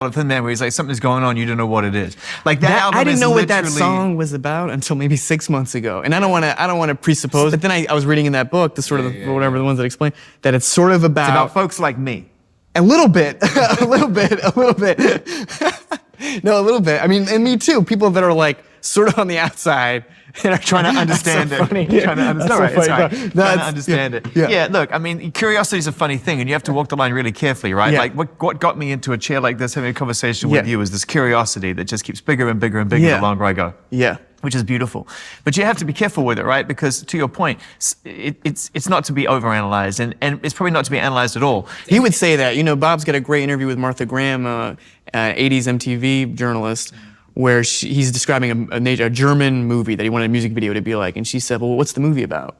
of Thin Man where he's like, something's going on, you don't know what it is. Like that album I didn't is know what that literally- song was about until maybe 6 months ago. And I don't want to presuppose, but then I was reading in that book, the sort of the ones that explain that it's sort of about, It's about folks like me. a little bit, a little bit. No, a little bit. I mean, and me too. People that are like sort of on the outside and are Trying to understand it. Funny. Trying to understand, That's so right, funny. right. No, Trying to understand it. Yeah. Yeah, look, I mean, curiosity is a funny thing, and you have to walk the line really carefully, right? Yeah. Like, what got me into a chair like this, having a conversation with you, is this curiosity that just keeps bigger and bigger and bigger the longer I go. Yeah. Which is beautiful. But you have to be careful with it, right? Because to your point, it's not to be overanalyzed, and it's probably not to be analyzed at all. He would say that. You know, Bob's got a great interview with Martha Graham, 80s MTV journalist, where he's describing a German movie that he wanted a music video to be like. And she said, well, what's the movie about?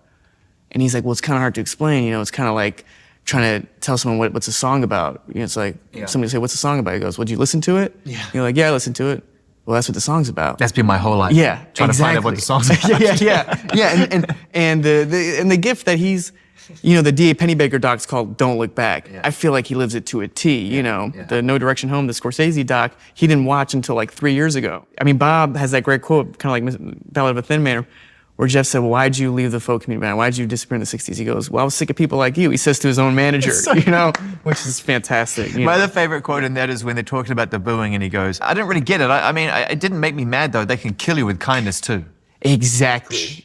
And he's like, well, it's kind of hard to explain. You know, it's kind of like trying to tell someone what's a song about. You know, it's like somebody say, what's the song about? He goes, well, did you listen to it? Yeah. You're like, yeah, I listened to it. Well, that's what the song's about. That's been my whole life. Yeah, trying exactly. to find out what the song's about. yeah. And the gift that he's, you know, the D.A. Pennebaker doc's called Don't Look Back. Yeah. I feel like he lives it to a T, you know. Yeah. The No Direction Home, the Scorsese doc, he didn't watch until like 3 years ago. I mean, Bob has that great quote, kind of like Ballad of a Thin Man, where Jeff said, well, why'd you leave the folk community band? Why'd you disappear in the 60s? He goes, well, I was sick of people like you. He says to his own manager, you know, which is fantastic. My other favorite quote in that is when they're talking about the booing and he goes, I didn't really get it. I mean, it didn't make me mad though. They can kill you with kindness too. Exactly.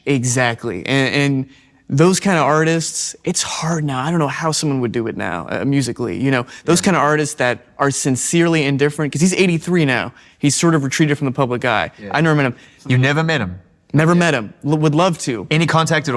And those kind of artists, it's hard now. I don't know how someone would do it now, musically. You know, those kind of artists that are sincerely indifferent, because he's 83 now. He's sort of retreated from the public eye. I never met him. You never met him? Never met him. Would love to. Any contact at all?